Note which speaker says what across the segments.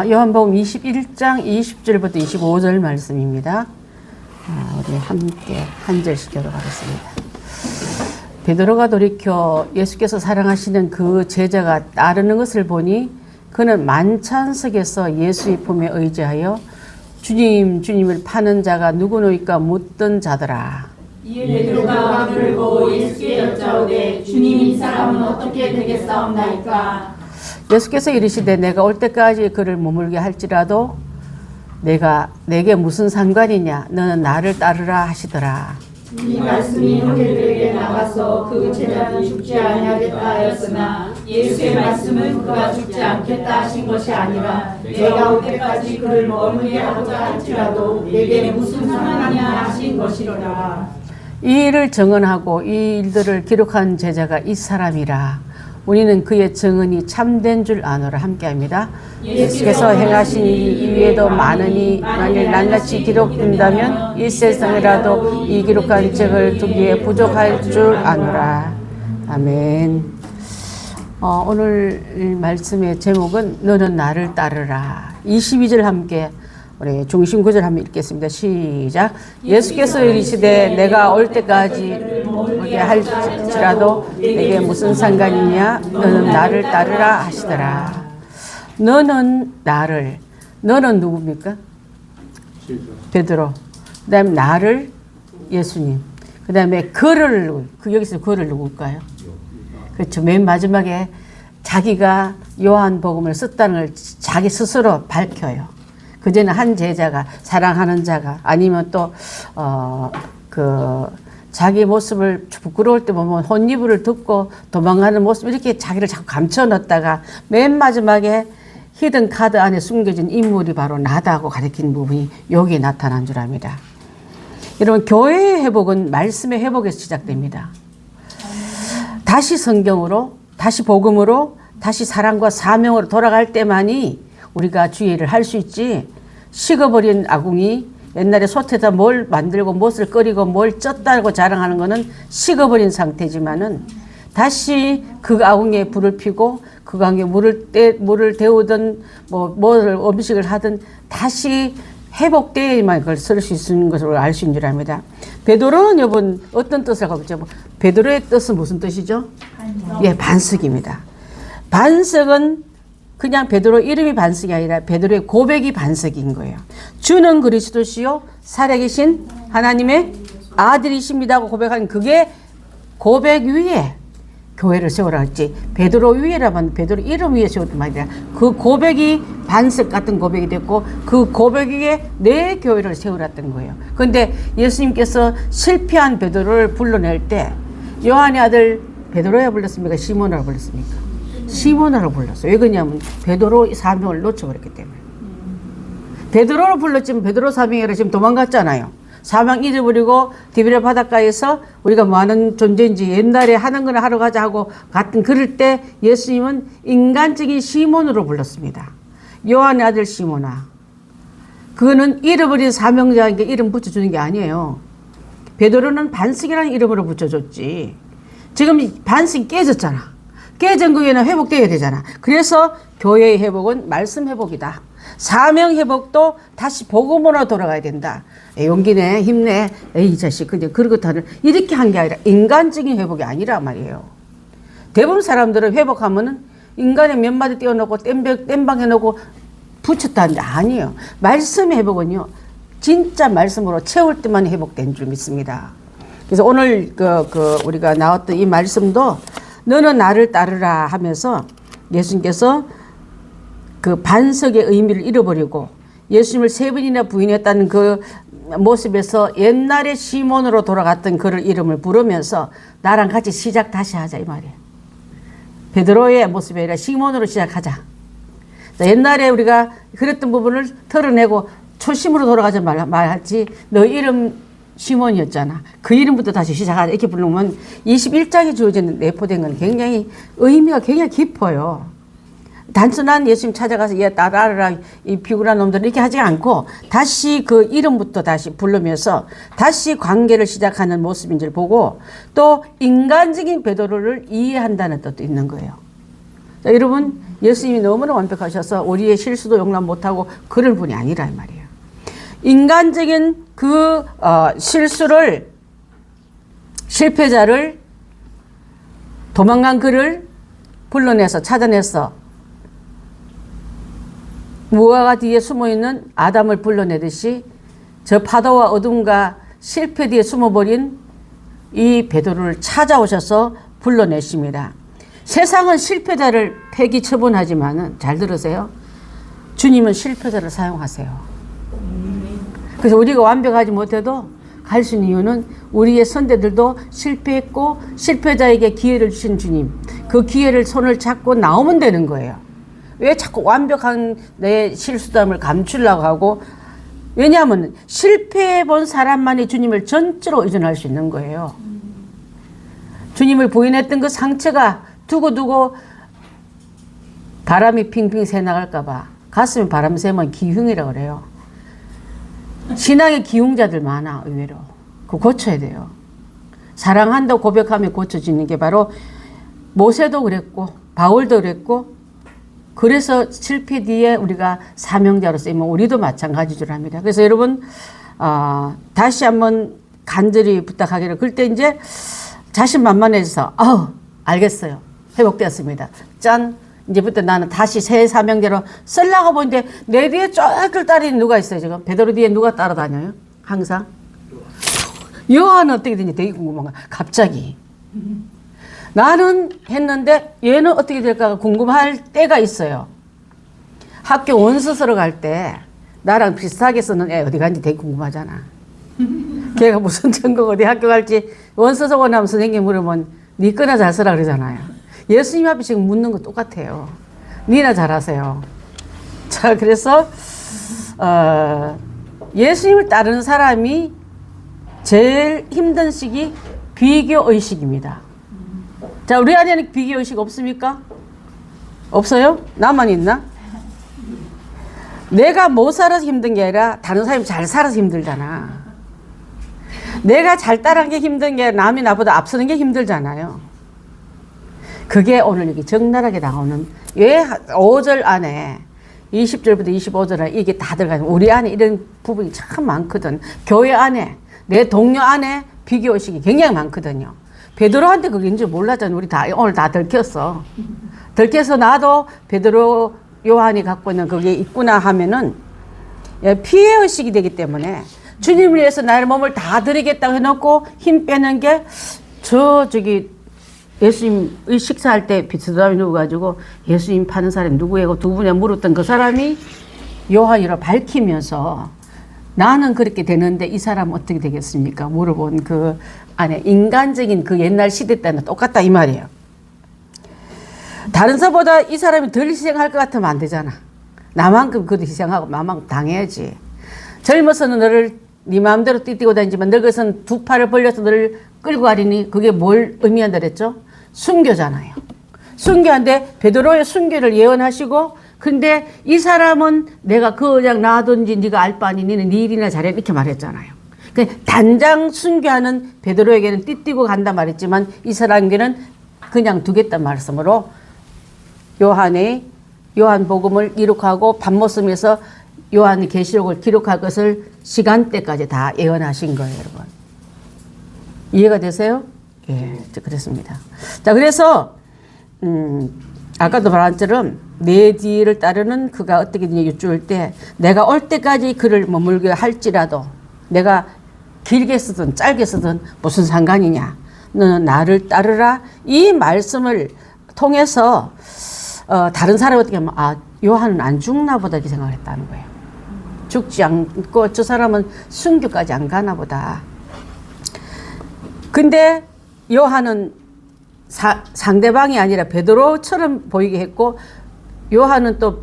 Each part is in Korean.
Speaker 1: 요한복음 21장 20절부터 25절 말씀입니다. 우리 함께 한 절씩 교독하겠습니다. 베드로가 돌이켜 예수께서 사랑하시는 그 제자가 따르는 것을 보니 그는 만찬석에서 예수의 품에 의지하여 주님, 주님을 파는 자가 누구노이까 묻던 자더라.
Speaker 2: 이에 베드로가 그를 보고 예수께 여짜오되 주님, 이 사람은 어떻게 되겠사옵나이까?
Speaker 1: 예수께서 이르시되 내가 올 때까지 그를 머물게 할지라도 내게 무슨 상관이냐? 너는 나를 따르라 하시더라.
Speaker 2: 이 말씀이 형제들에게 나가서 그 제자는 죽지 아니하겠다 하였으나 예수의 말씀은 그가 죽지 않겠다 하신 것이 아니라 내가 올 때까지 그를 머물게 하고자 할지라도 내게 무슨 상관이냐 하신 것이로라.
Speaker 1: 이 일을 증언하고 이 일들을 기록한 제자가 이 사람이라. 우리는 그의 증언이 참된 줄 아노라. 함께합니다. 예수께서 행하신 일 이외에도 많으니 만일 낱낱이 기록된다면 이 세상이라도 이 기록한 책을 두기에 부족할 줄 아노라. 아멘. 오늘 말씀의 제목은 너는 나를 따르라. 22절 함께 우리 중심 구절 한번 읽겠습니다. 시작. 예수께서 이르시되 내가 올 때까지 오게 할지라도 내게 무슨 상관이냐? 너는 나를 따르라 하시더라. 너는 나를. 너는 누굽니까? 베드로. 그 다음에 나를 예수님. 그 다음에 그를, 여기서 그를 누굴까요? 그렇죠. 맨 마지막에 자기가 요한복음을 썼다는 걸 자기 스스로 밝혀요. 그전에 한 제자가, 사랑하는 자가, 아니면 또 자기 모습을 부끄러울 때 보면 혼이불을 듣고 도망가는 모습, 이렇게 자기를 자꾸 감춰 넣었다가 맨 마지막에 히든 카드 안에 숨겨진 인물이 바로 나다고 가리킨 부분이 여기에 나타난 줄 압니다. 여러분, 교회의 회복은 말씀의 회복에서 시작됩니다. 다시 성경으로, 다시 복음으로, 다시 사랑과 사명으로 돌아갈 때만이 우리가 주의 일을 할 수 있지, 식어버린 아궁이, 옛날에 솥에다 뭘 만들고 무엇을 끓이고 뭘 쪘다고 자랑하는 것은 식어버린 상태지만은 다시 그 아궁이에 불을 피고 그 아궁이에 물을 데우든 뭘 음식을 하든 다시 회복되어야만 그걸 쓸 수 있는 것을 알 수 있는 줄 압니다. 베드로는 여러분 어떤 뜻을 갖고 있죠? 베드로의 뜻은 무슨 뜻이죠? 반석. 반석입니다. 반석은 그냥 베드로 이름이 반석이 아니라 베드로의 고백이 반석인 거예요. 주는 그리스도시요 살아계신 하나님의 아들이십니다 하고 고백하는 그게 고백 위에 교회를 세우라 했지, 베드로 위에라면 베드로 이름 위에 세웠단 말이야. 그 고백이 반석 같은 고백이 됐고 그 고백 위에 내 교회를 세우랐던 거예요. 그런데 예수님께서 실패한 베드로를 불러낼 때 요한의 아들 베드로야 불렀습니까? 시몬으로 불렀습니까? 시몬으로 불렀어요. 왜 그러냐면 베드로 사명을 놓쳐버렸기 때문에. 베드로로 불렀지만 베드로 사명이라 지금 도망갔잖아요. 사명 잊어버리고 디베랴 바닷가에서 우리가 뭐 하는 존재인지 옛날에 하는 거나 하러 가자 하고 갔던 그럴 때 예수님은 인간적인 시몬으로 불렀습니다. 요한의 아들 시몬아. 그거는 잃어버린 사명자에게 이름 붙여주는 게 아니에요. 베드로는 반석이라는 이름으로 붙여줬지. 지금 반석이 깨졌잖아. 깨진 거에는 회복되어야 되잖아. 그래서 교회의 회복은 말씀 회복이다. 사명 회복도 다시 복음으로 돌아가야 된다. 용기내, 힘내, 에이 자식, 근데 그렇다는 이렇게 한 게 아니라 인간적인 회복이 아니라 말이에요. 대부분 사람들은 회복하면은 인간의 몇 마디 띄워놓고 땜방 해놓고 붙였다는데 아니에요. 말씀의 회복은요, 진짜 말씀으로 채울 때만 회복된 줄 믿습니다. 그래서 오늘 우리가 나왔던 이 말씀도 너는 나를 따르라 하면서 예수님께서 그 반석의 의미를 잃어버리고 예수님을 3번이나 부인했다는 그 모습에서 옛날에 시몬으로 돌아갔던 그를 이름을 부르면서 나랑 같이 시작 다시 하자 이 말이에요. 베드로의 모습이 아니라 시몬으로 시작하자. 옛날에 우리가 그랬던 부분을 털어내고 초심으로 돌아가자 말하지, 너 이름 시몬이었잖아. 그 이름부터 다시 시작하자 이렇게 부르면 21장에 주어진 내포된 건 굉장히 의미가 굉장히 깊어요. 단순한 예수님 찾아가서 얘 따라라 이 비굴한 놈들 이렇게 하지 않고 다시 그 이름부터 다시 부르면서 다시 관계를 시작하는 모습인지를 보고 또 인간적인 베드로를 이해한다는 뜻도 있는 거예요. 자, 여러분 예수님이 너무나 완벽하셔서 우리의 실수도 용납 못하고 그럴 분이 아니라 이 말이에요. 인간적인 그 실수를, 실패자를, 도망간 그를 불러내서 찾아내서 무화과 뒤에 숨어있는 아담을 불러내듯이 저 파도와 어둠과 실패 뒤에 숨어버린 이 베드로를 찾아오셔서 불러내십니다. 세상은 실패자를 폐기 처분하지만은, 잘 들으세요, 주님은 실패자를 사용하세요. 그래서 우리가 완벽하지 못해도 갈 수 있는 이유는 우리의 선대들도 실패했고 실패자에게 기회를 주신 주님, 그 기회를 손을 잡고 나오면 되는 거예요. 왜 자꾸 완벽한 내 실수담을 감추려고 하고, 왜냐하면 실패해 본 사람만이 주님을 전적으로 의존할 수 있는 거예요. 주님을 부인했던 그 상처가 두고두고 바람이 핑핑 새 나갈까봐 가슴에 바람 새면 기흉이라고 그래요. 신앙의 기흉자들 많아, 의외로. 그거 고쳐야 돼요. 사랑한다고 고백하며 고쳐지는 게 바로 모세도 그랬고 바울도 그랬고, 그래서 실패 뒤에 우리가 사명자로 쓰이면 우리도 마찬가지 줄 압니다. 그래서 여러분, 다시 한번 간절히 부탁하기를, 그때 이제 자신만만해져서 알겠어요, 회복되었습니다, 짠, 이제부터 나는 다시 새 사명대로 쓰려고 보는데 내 뒤에 쫙 따르는 누가 있어요? 지금 베드로 뒤에 누가 따라다녀요? 항상 요한은 어떻게 되는지 되게 궁금한 거야. 갑자기 나는 했는데 얘는 어떻게 될까 궁금할 때가 있어요. 학교 원서 쓰러 갈 때 나랑 비슷하게 쓰는 애 어디 간지 되게 궁금하잖아. 걔가 무슨 전공 어디 학교 갈지 원서 적어 나면 선생님 물으면 니 거나 잘 쓰라 그러잖아요. 예수님 앞에 지금 묻는 거 똑같아요. 니나 잘하세요. 자, 그래서 예수님을 따르는 사람이 제일 힘든 시기 비교의식입니다. 자, 우리 안에는 비교의식 없습니까? 없어요? 나만 있나? 내가 못 살아서 힘든 게 아니라 다른 사람이 잘 살아서 힘들잖아. 내가 잘 따라하는 게 힘든 게 아니라 남이 나보다 앞서는 게 힘들잖아요. 그게 오늘 여기 적나라하게 나오는, 왜 5절 안에 20절부터 25절 안에 이게 다 들어가요. 우리 안에 이런 부분이 참 많거든. 교회 안에, 내 동료 안에 비교의식이 굉장히 많거든요. 베드로한테 그게인지 몰랐잖아요. 우리 다 오늘 다 들켰어. 들켜서 나도 베드로 요한이 갖고 있는 그게 있구나 하면은 피해의식이 되기 때문에 주님을 위해서 나의 몸을 다 드리겠다고 해놓고 힘 빼는 게 저기 예수님의 식사할 때 비스듬히 누워가지고 예수님 파는 사람이 누구예요? 두 분에 물었던 그 사람이 요한이라 밝히면서 나는 그렇게 되는데 이 사람은 어떻게 되겠습니까? 물어본 그 안에 인간적인 그 옛날 시대 때는 똑같다 이 말이에요. 다른 사람보다 이 사람이 덜 희생할 것 같으면 안 되잖아. 나만큼 그도 희생하고 나만큼 당해야지. 젊어서는 너를 네 마음대로 뛰뛰고 다니지만 늙어서는 두 팔을 벌려서 너를 끌고 가리니 그게 뭘 의미한다 그랬죠? 순교잖아요. 순교한데 베드로의 순교를 예언하시고, 근데 이 사람은 내가 그냥 놔둔지 네가 알 바 아니 니는 네 일이나 잘해 이렇게 말했잖아요. 단장 순교하는 베드로에게는 띠뛰고 간다 말했지만 이 사람에게는 그냥 두겠단 말씀으로 요한복음을 기록하고 밥 먹으면서 요한 계시록을 기록할 것을 시간대까지 다 예언하신 거예요, 여러분. 이해가 되세요? 예, 그렇습니다. 자, 그래서 아까도 말한 것처럼 내 뒤를 따르는 그가 어떻게 되냐 여쭈을 때 내가 올 때까지 그를 머물게 할지라도 내가 길게 쓰든 짧게 쓰든 무슨 상관이냐. 너는 나를 따르라. 이 말씀을 통해서 다른 사람이 어떻게 하면 요한은 안 죽나 보다 이렇게 생각을 했다는 거예요. 죽지 않고 저 사람은 순교까지 안 가나 보다. 근데 요한은 상대방이 아니라 베드로처럼 보이게 했고, 요한은 또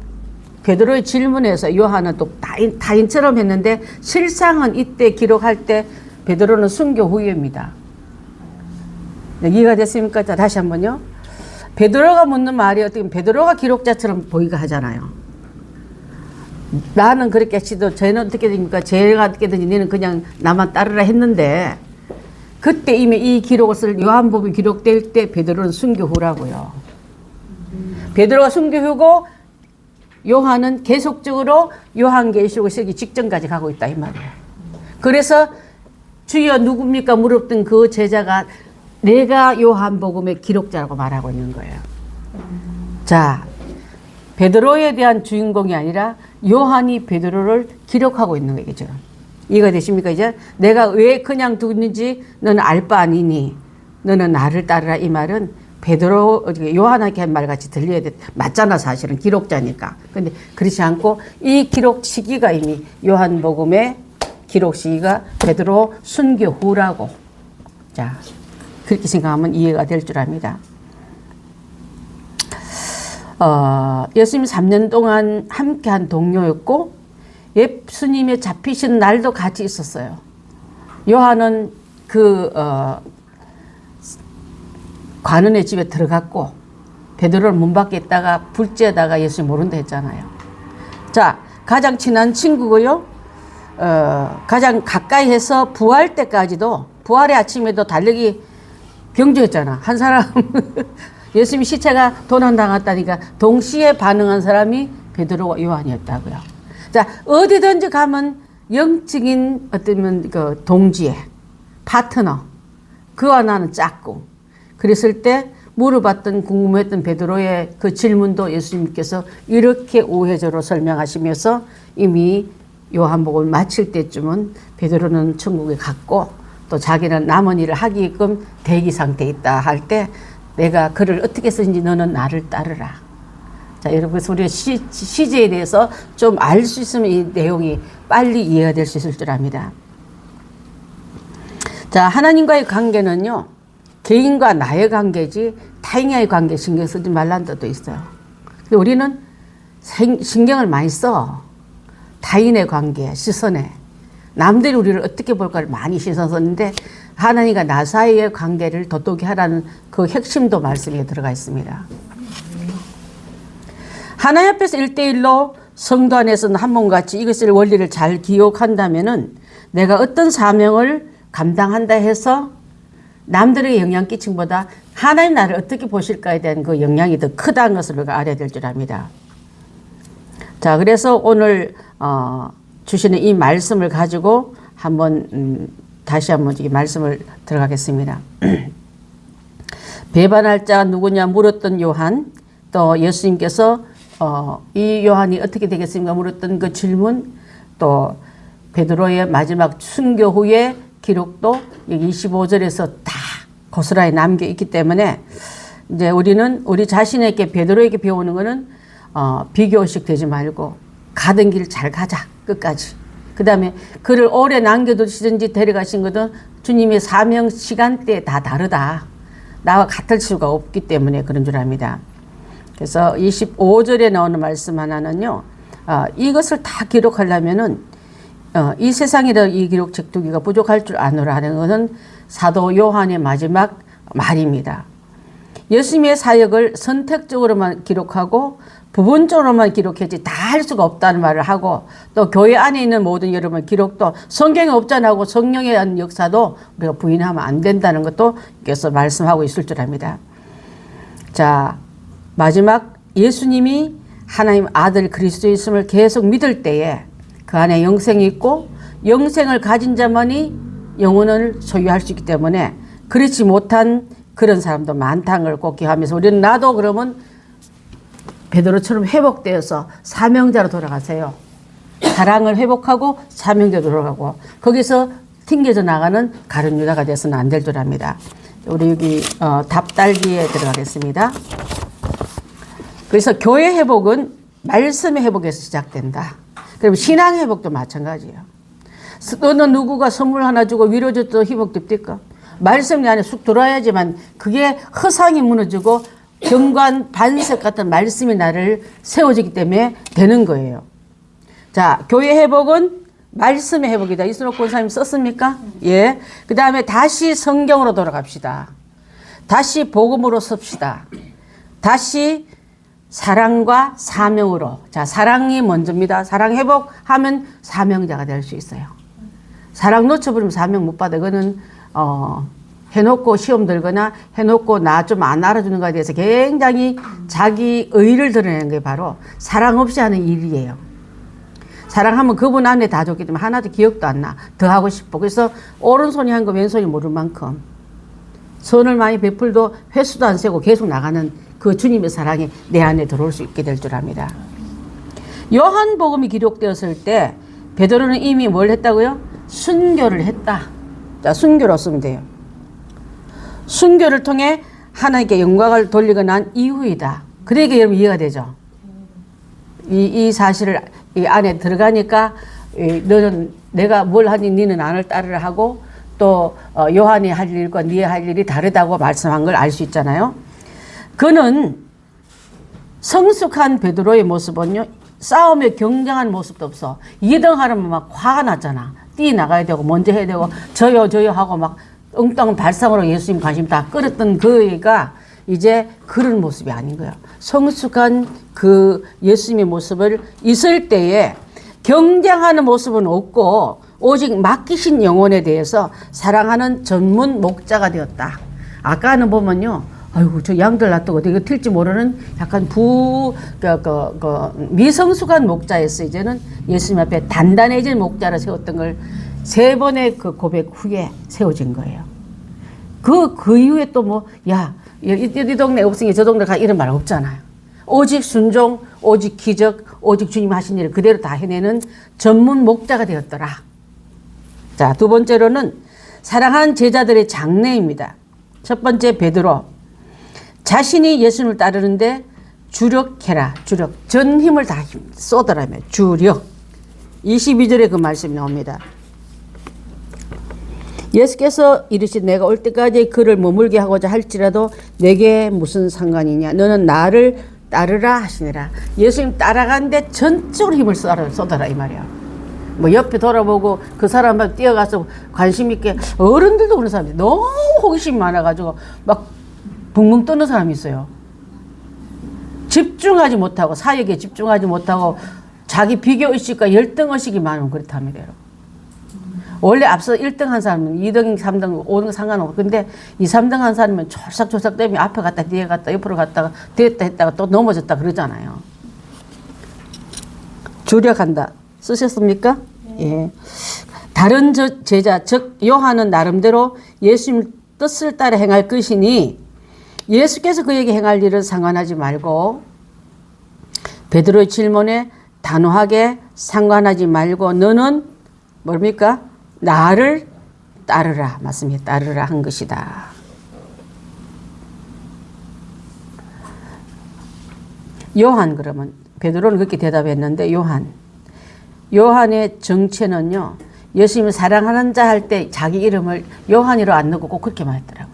Speaker 1: 베드로의 질문에서 요한은 또 타인처럼 했는데 실상은 이때 기록할 때 베드로는 순교 후입니다. 이해가 됐습니까? 자, 다시 한번요. 베드로가 묻는 말이 어떻게 베드로가 기록자처럼 보이게 하잖아요. 나는 그렇게 했지도 쟤는 어떻게 됩니까? 쟤가 어떻게 되는지 너는 그냥 나만 따르라 했는데 그때 이미 이 기록을 쓸 요한복음이 기록될 때 베드로는 순교 후라고요. 베드로가 순교후고 요한은 계속적으로 요한계시록을 쓰기 직전까지 가고 있다 이 말이에요. 그래서 주여 누굽니까 물었던 그 제자가 내가 요한복음의 기록자라고 말하고 있는 거예요. 자, 베드로에 대한 주인공이 아니라 요한이 베드로를 기록하고 있는 거죠. 이해가 되십니까? 이제 내가 왜 그냥 두는지 너는 알 바 아니니 너는 나를 따르라 이 말은 베드로 요한에게 한 말 같이 들려야 돼. 맞잖아 사실은 기록자니까. 근데 그렇지 않고 이 기록 시기가 이미 요한복음의 기록 시기가 베드로 순교 후라고. 자, 그렇게 생각하면 이해가 될 줄 압니다. 예수님 3년 동안 함께한 동료였고 예수님의 잡히신 날도 같이 있었어요. 요한은 관원의 집에 들어갔고 베드로를 문 밖에 있다가 불지에다가 예수님 모른다 했잖아요. 자, 가장 친한 친구고요. 가장 가까이 해서 부활 때까지도 부활의 아침에도 달력이 병주였잖아. 한 사람 예수님 시체가 도난당했다니까 동시에 반응한 사람이 베드로와 요한이었다고요. 자, 어디든지 가면 영적인 어떤 그 동지애, 파트너, 그와 나는 짝꿍. 그랬을 때 물어봤던 궁금했던 베드로의 그 질문도 예수님께서 이렇게 우회적으로 설명하시면서 이미 요한복음을 마칠 때쯤은 베드로는 천국에 갔고 또 자기는 남은 일을 하기끔 대기 상태에 있다 할 때 내가 글을 어떻게 쓰는지 너는 나를 따르라. 자, 여러분, 그래서 우리가 시제에 대해서 좀 알 수 있으면 이 내용이 빨리 이해가 될 수 있을 줄 압니다. 자, 하나님과의 관계는요, 개인과 나의 관계지 타인과의 관계 신경 쓰지 말라는 뜻도 있어요. 근데 우리는 신경을 많이 써. 타인의 관계, 시선에. 남들이 우리를 어떻게 볼까를 많이 신경 썼는데 하나님과 나 사이의 관계를 돋보게 하라는 그 핵심도 말씀에 들어가 있습니다. 하나님 앞에서 1대1로 성도 안에서는 한 몸같이 이것을 원리를 잘 기억한다면은 내가 어떤 사명을 감당한다 해서 남들에게 영향 끼침보다 하나님 나를 어떻게 보실까에 대한 그 영향이 더 크다는 것을 우리가 알아야 될 줄 압니다. 자, 그래서 오늘 주시는 이 말씀을 가지고 한번 다시 한번 이 말씀을 들어가겠습니다. 배반할 자가 누구냐 물었던 요한, 또 예수님께서 이 요한이 어떻게 되겠습니까 물었던 그 질문, 또 베드로의 마지막 순교 후의 기록도 여기 25절에서 다 고스란히 남겨 있기 때문에 이제 우리는 우리 자신에게 베드로에게 배우는 거는 비교식 되지 말고 가던 길 잘 가자 끝까지. 그 다음에 그를 오래 남겨두시든지 데려가신 것은 주님의 사명 시간대에 다 다르다. 나와 같을 수가 없기 때문에 그런 줄 압니다. 그래서 25절에 나오는 말씀 하나는요, 이것을 다 기록하려면은 이 세상이라 이 기록책 두 개가 부족할 줄 아노라 하는 것은 사도 요한의 마지막 말입니다. 예수님의 사역을 선택적으로만 기록하고 부분적으로만 기록했지 다 할 수가 없다는 말을 하고, 또 교회 안에 있는 모든 여러분 기록도 성경에 없잖아 하고 성령에 대한 역사도 우리가 부인하면 안 된다는 것도 여기서 말씀하고 있을 줄 압니다. 자, 마지막 예수님이 하나님 아들 그리스도이심을 계속 믿을 때에 그 안에 영생이 있고 영생을 가진 자만이 영혼을 소유할 수 있기 때문에 그렇지 못한 그런 사람도 많다는 걸 꼭 기억하면서 우리는 나도 그러면 베드로처럼 회복되어서 사명자로 돌아가세요. 사랑을 회복하고 사명자로 돌아가고 거기서 튕겨져 나가는 가룟 유다가 돼서는 안 될 줄 압니다. 우리 여기 답달기에 들어가겠습니다. 그래서 교회 회복은 말씀의 회복에서 시작된다. 그럼 신앙 회복도 마찬가지예요. 어느 누구가 선물 하나 주고 위로줘도 회복됩니까? 말씀이 안에 쑥 들어와야지만 그게 허상이 무너지고 경관 반석 같은 말씀이 나를 세워지기 때문에 되는 거예요. 자, 교회 회복은 말씀의 회복이다. 이순옥 권사님 썼습니까? 예. 그 다음에 다시 성경으로 돌아갑시다. 다시 복음으로 섭시다. 다시 사랑과 사명으로. 자, 사랑이 먼저입니다. 사랑 회복하면 사명자가 될 수 있어요. 사랑 놓쳐버리면 사명 못 받아. 그거는 해놓고 시험 들거나 해놓고 나 좀 안 알아주는 것에 대해서 굉장히 자기 의의를 드러내는 게 바로 사랑 없이 하는 일이에요. 사랑하면 그분 안에 다 줬기 때문에 하나도 기억도 안 나. 더 하고 싶어. 그래서 오른손이 한 거 왼손이 모를 만큼 선을 많이 베풀도 횟수도 안 세고 계속 나가는 그 주님의 사랑이 내 안에 들어올 수 있게 될 줄 압니다. 요한복음이 기록되었을 때 베드로는 이미 뭘 했다고요? 순교를 했다. 자, 순교로 쓰면 돼요. 순교를 통해 하나님께 영광을 돌리고 난 이후이다. 그러니까 여러분 이해가 되죠? 이 사실을 이 안에 들어가니까 너는 내가 뭘 하니 너는 나를 따르라 하고 또 요한이 할 일과 네가 할 일이 다르다고 말씀한 걸 알 수 있잖아요. 그는 성숙한 베드로의 모습은요, 싸움에 경쟁하는 모습도 없어. 2등 하려면 막 화가 났잖아. 뛰어나가야 되고 먼저 해야 되고 저요 하고 막 엉뚱한 발상으로 예수님 관심 다 끌었던 그 애가 이제 그런 모습이 아닌 거예요. 성숙한 그 예수님의 모습을 있을 때에 경쟁하는 모습은 없고 오직 맡기신 영혼에 대해서 사랑하는 전문 목자가 되었다. 아까는 보면요, 아이고 저 양들 놔두고 이거 튈지 모르는 약간 미성숙한 목자였어. 이제는 예수님 앞에 단단해진 목자를 세웠던 걸 3번의 그 고백 후에 세워진 거예요. 그 이후에 또 뭐, 야, 이 동네 없으니 저 동네 가 이런 말 없잖아요. 오직 순종, 오직 기적, 오직 주님 하신 일을 그대로 다 해내는 전문 목자가 되었더라. 자, 두 번째로는 사랑하는 제자들의 장래입니다. 첫 번째 베드로. 자신이 예수님을 따르는데 주력해라. 주력. 전 힘을 다 쏟아라며. 주력. 22절에 그 말씀이 나옵니다. 예수께서 이르시되 내가 올 때까지 그를 머물게 하고자 할지라도 내게 무슨 상관이냐. 너는 나를 따르라 하시니라. 예수님 따라가는데 전적으로 힘을 쏟아라 이 말이야. 뭐 옆에 돌아보고 그 사람한테 뛰어가서 관심 있게, 어른들도 그런 사람들이 너무 호기심이 많아가지고 막 붕붕 떠는 사람이 있어요. 집중하지 못하고, 사역에 집중하지 못하고 자기 비교의식과 열등의식이 많으면 그렇답니다. 여러분. 원래 앞서 1등 한 사람은 2등, 3등, 5등 상관없고, 근데 2, 3등 한 사람은 촐싹촐싹 되면 앞에 갔다 뒤에 갔다 옆으로 갔다가 됐다 했다가 또 넘어졌다 그러잖아요. 주력한다. 쓰셨습니까? 예. 다른 제자, 즉 요한은 나름대로 예수님 뜻을 따라 행할 것이니 예수께서 그에게 행할 일을 상관하지 말고, 베드로의 질문에 단호하게 상관하지 말고 너는 뭡니까? 나를 따르라. 맞습니다. 따르라 한 것이다. 요한, 그러면 베드로는 그렇게 대답했는데 요한의 정체는요, 예수님을 사랑하는 자 할 때 자기 이름을 요한이로 안 넣고 꼭 그렇게 말했더라고요.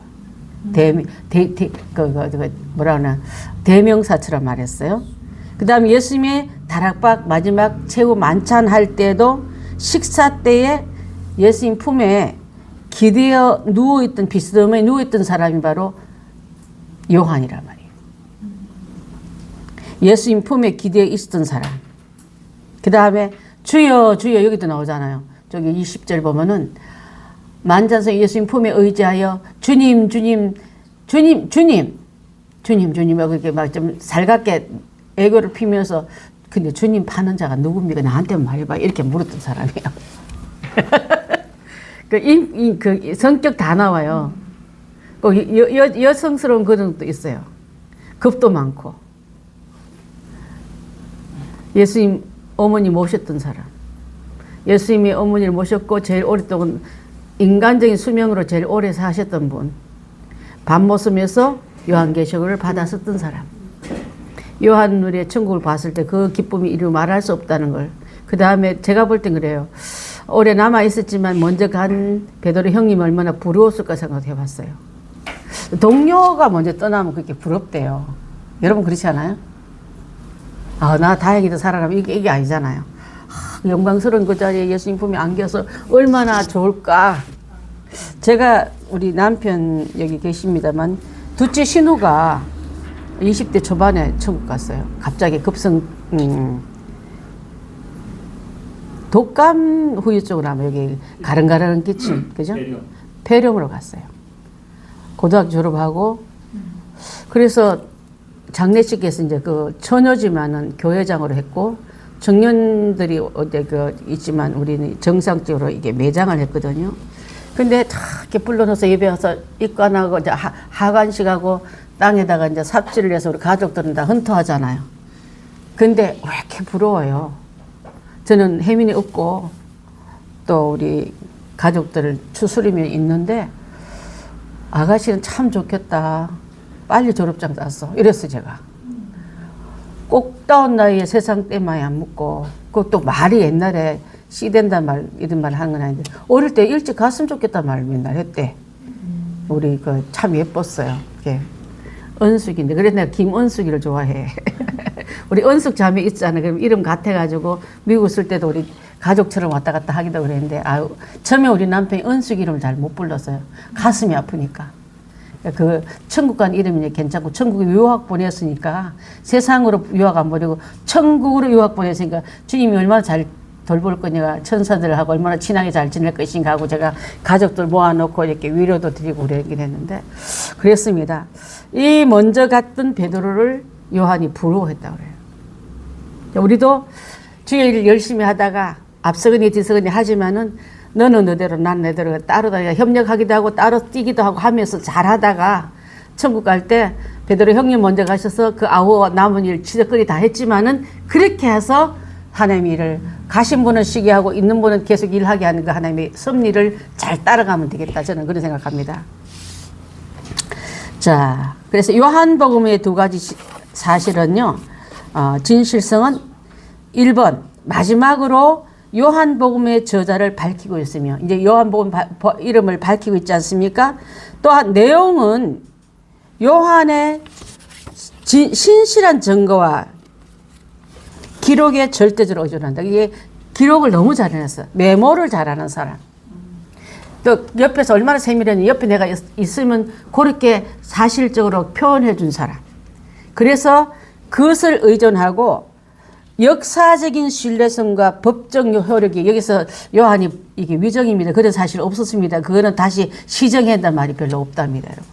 Speaker 1: 대명사처럼 말했어요. 그 다음에 예수님의 다락방 마지막 최후 만찬 할 때도 식사 때에 예수님 품에 기대어 누워있던, 비스듬하게 누워있던 사람이 바로 요한이란 말이에요. 예수님 품에 기대어 있었던 사람. 그 다음에 주여 주여 여기도 나오잖아요. 저기 20절 보면은 만찬서 예수님 품에 의지하여 주님 주님 주님 주님 주님 주님 이렇게 막 좀 살갑게 애교를 피면서, 근데 주님 파는 자가 누굽니까? 나한테 말해봐. 이렇게 물었던 사람이에요. 그 성격 다 나와요. 여성스러운 그런 것도 있어요. 겁도 많고. 예수님 어머니 모셨던 사람. 예수님이 어머니를 모셨고 제일 오랫동안 인간적인 수명으로 제일 오래 사셨던 분. 밤모섬에서 요한계시록을 받았었던 사람. 요한누리의 천국을 봤을 때 그 기쁨이 이루 말할 수 없다는 걸. 그 다음에 제가 볼 땐 그래요. 오래 남아 있었지만 먼저 간 베드로 형님 얼마나 부러웠을까 생각해 봤어요. 동료가 먼저 떠나면 그렇게 부럽대요. 여러분 그렇지 않아요? 아, 나 다행히도 살아가면 이게 아니잖아요. 영광스러운 그 자리에 예수님 품에 안겨서 얼마나 좋을까. 제가 우리 남편 여기 계십니다만 둘째 신우가 20대 초반에 천국 갔어요. 갑자기 급성 독감 후유증으로 아마 여기 가릉가릉 끼친, 그죠? 폐렴으로 갔어요. 고등학교 졸업하고 그래서 장례식에서 이제 그 처녀지만은 교회장으로 했고 청년들이 어디 있지만 우리는 정상적으로 이게 매장을 했거든요. 근데 다 이렇게 불러넣어서 예배 와서 입관하고 이제 하관식하고 땅에다가 이제 삽질을 해서 우리 가족들은 다 헌터하잖아요. 근데 왜 이렇게 부러워요? 저는 혜민이 없고 또 우리 가족들을 추스리며 있는데 아가씨는 참 좋겠다. 빨리 졸업장 땄어. 이랬어 제가. 꼭 따온 나이에 세상 때만이 안 묻고 그것도 말이 옛날에 씨된다 말 이런 말 하는 건 아닌데 어릴 때 일찍 갔으면 좋겠다 말 맨날 했대. 우리 그 참 예뻤어요. 이게 은숙인데 그래서 내가 김은숙이를 좋아해. 우리 은숙 자매 있잖아. 그럼 이름 같아가지고 미국 있을 때도 우리 가족처럼 왔다 갔다 하기도 그랬는데 아유 처음에 우리 남편이 은숙 이름을 잘 못 불렀어요. 가슴이 아프니까. 그 천국 간 이름이 괜찮고 천국에 유학 보냈으니까 세상으로 유학 안 보내고 천국으로 유학 보냈으니까 주님이 얼마나 잘 돌볼 거냐 천사들하고 얼마나 친하게 잘 지낼 것인가 하고 제가 가족들 모아놓고 이렇게 위로도 드리고 그러긴 했는데 그랬습니다. 이 먼저 갔던 베드로를 요한이 부러워했다고 그래요. 우리도 주의 일을 열심히 하다가 앞서거니 뒤서거니 하지만은 너는 너대로 난 내대로 따로 다니까 협력하기도 하고 따로 뛰기도 하고 하면서 잘하다가 천국 갈 때 베드로 형님 먼저 가셔서 그 아우 남은 일 치덕거리 다 했지만은 그렇게 해서 하나님의 일을 가신 분은 쉬게 하고 있는 분은 계속 일하게 하는 그 하나님의 섭리를 잘 따라가면 되겠다 저는 그런 생각합니다. 자, 그래서 요한복음의 두 가지 사실은요. 진실성은 1번 마지막으로 요한복음의 저자를 밝히고 있으며 이제 요한복음 이름을 밝히고 있지 않습니까? 또한 내용은 요한의 신실한 증거와 기록에 절대적으로 의존한다. 이게 기록을 너무 잘해놨어. 메모를 잘하는 사람. 또 옆에서 얼마나 세밀했니 옆에 내가 있으면 그렇게 사실적으로 표현해 준 사람. 그래서 그것을 의존하고 역사적인 신뢰성과 법적 효력이 여기서 요한이 이게 위정입니다. 그런 사실 없었습니다. 그거는 다시 시정해야 한다는 말이 별로 없답니다. 여러분.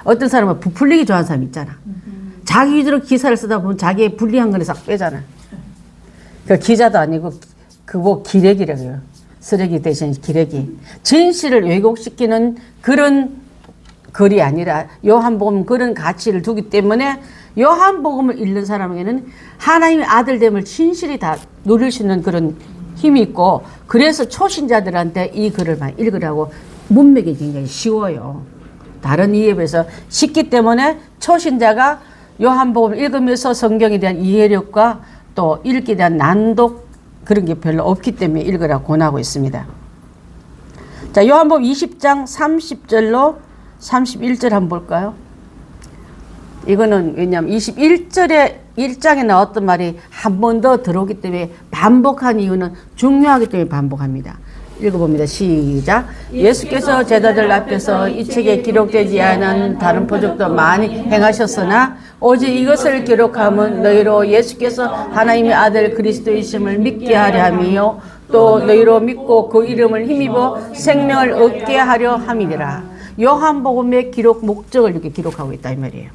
Speaker 1: 어떤 사람은 부풀리기 좋아하는 사람 있잖아. 자기 위주로 기사를 쓰다 보면 자기의 불리한 거를 싹 빼잖아. 그 기자도 아니고 그거 기레기라고요. 쓰레기 대신 기레기. 진실을 왜곡시키는 그런 글이 아니라 요한복음 그런 가치를 두기 때문에 요한복음을 읽는 사람에게는 하나님의 아들됨을 진실히 다 누릴 수 있는 그런 힘이 있고 그래서 초신자들한테 이 글을 많이 읽으라고 문맥이 굉장히 쉬워요. 다른 이해에 비해서 쉽기 때문에 초신자가 요한복음을 읽으면서 성경에 대한 이해력과 또 읽기에 대한 난독 그런 게 별로 없기 때문에 읽으라고 권하고 있습니다. 자, 요한복음 20장 30절로 31절 한번 볼까요? 이거는 왜냐하면 21절에 1장에 나왔던 말이 한 번 더 들어오기 때문에 반복한 이유는 중요하기 때문에 반복합니다. 읽어봅니다. 시작. 예수께서 제자들 앞에서 이 책에 기록되지 않은 다른 표적도 많이 행하셨으나 오직 이것을 기록함은 너희로 예수께서 하나님의 아들 그리스도이심을 믿게 하려 함이요 또 너희로 믿고 그 이름을 힘입어 생명을 얻게 하려 함이니라. 요한복음의 기록 목적을 이렇게 기록하고 있다 이 말이에요.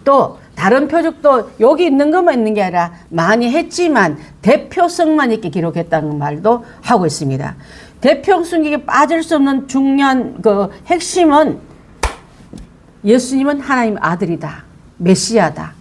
Speaker 1: 또 다른 표적도 여기 있는 것만 있는 게 아니라 많이 했지만 대표성만 있게 기록했다는 말도 하고 있습니다. 대표성에게 빠질 수 없는 중요한 그 핵심은 예수님은 하나님 아들이다. 메시아다.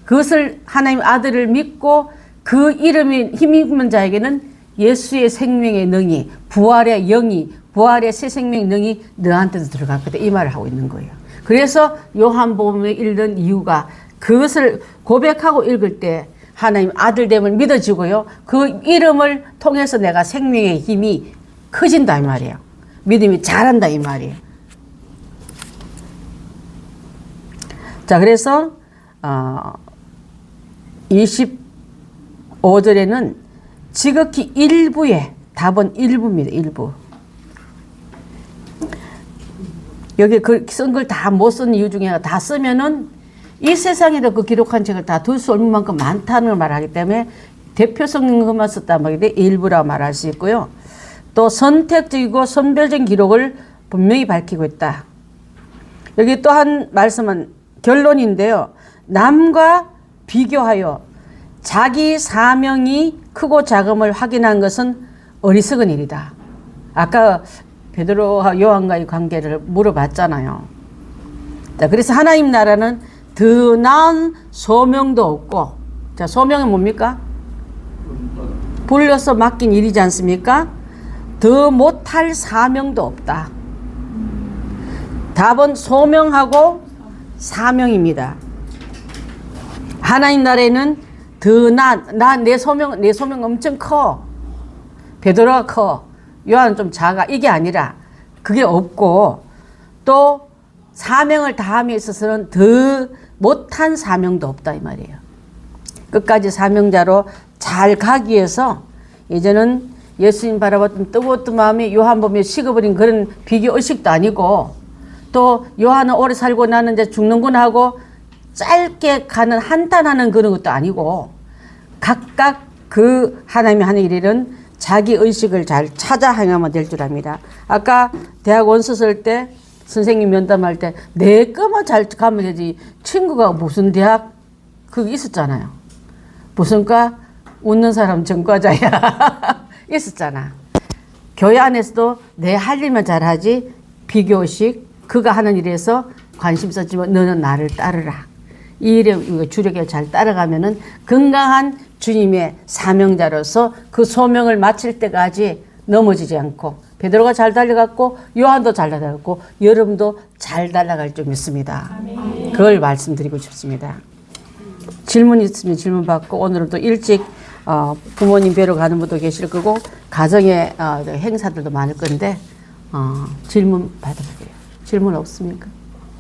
Speaker 1: 그것을 하나님 아들을 믿고 그 이름이 힘입는 자에게는 예수의 생명의 능이 부활의 영이 부활의 새 생명의 능이 너한테도 들어갈 거다. 이 말을 하고 있는 거예요. 그래서 요한복음을 읽는 이유가 그것을 고백하고 읽을 때 하나님 아들됨을 믿어지고요. 그 이름을 통해서 내가 생명의 힘이 커진다 이 말이에요. 믿음이 자란다 이 말이에요. 자, 그래서 25절에는 지극히 일부에 답은 일부입니다. 일부. 여기 쓴 걸 다 못 쓴 이유 중에 다 쓰면은 이 세상에도 그 기록한 책을 다 둘 수 없는 만큼 많다는 걸 말하기 때문에 대표성 것만 썼단 말인데 일부라고 말할 수 있고요. 또 선택적이고 선별적인 기록을 분명히 밝히고 있다. 여기 또 한 말씀은 결론인데요. 남과 비교하여 자기 사명이 크고 작음을 확인한 것은 어리석은 일이다. 아까 베드로와 요한과의 관계를 물어봤잖아요. 자, 그래서 하나님 나라는 더 나은 소명도 없고, 자, 소명은 뭡니까? 불려서 맡긴 일이지 않습니까? 더 못할 사명도 없다. 답은 소명하고 사명입니다. 하나님 나라에는 더 내 소명 엄청 커. 베드로가 커. 요한은 좀 작아. 이게 아니라 그게 없고, 또 사명을 다함에 있어서는 더 못한 사명도 없다 이 말이에요. 끝까지 사명자로 잘 가기 위해서 이제는 예수님 바라봤던 뜨거웠던 마음이 요한 보면 식어버린 그런 비교 의식도 아니고, 또 요한은 오래 살고 나는 이제 죽는구나 하고 짧게 가는 한탄하는 그런 것도 아니고, 각각 그 하나님이 하는 일은 자기 의식을 잘 찾아 행하면 될 줄 압니다. 아까 대학 원서 쓸 때 선생님 면담할 때 내 거만 잘 가면 되지, 친구가 무슨 대학 그게 있었잖아요. 무슨 과? 웃는 사람 전과자야. 있었잖아. 교회 안에서도 내 할 일만 잘하지, 비교식, 그가 하는 일에서 관심 썼지만 너는 나를 따르라. 이 일에 주력에 잘 따라가면은 건강한 주님의 사명자로서 그 소명을 마칠 때까지 넘어지지 않고, 베드로가 잘 달려갔고 요한도 잘 달려갔고 여러분도 잘 달려갈 줄 믿습니다. 그걸 말씀드리고 싶습니다. 질문 있으면 질문 받고, 오늘은 또 일찍 부모님 뵈러 가는 분도 계실 거고 가정의 행사들도 많을 건데 질문 받아볼게요. 질문 없습니까?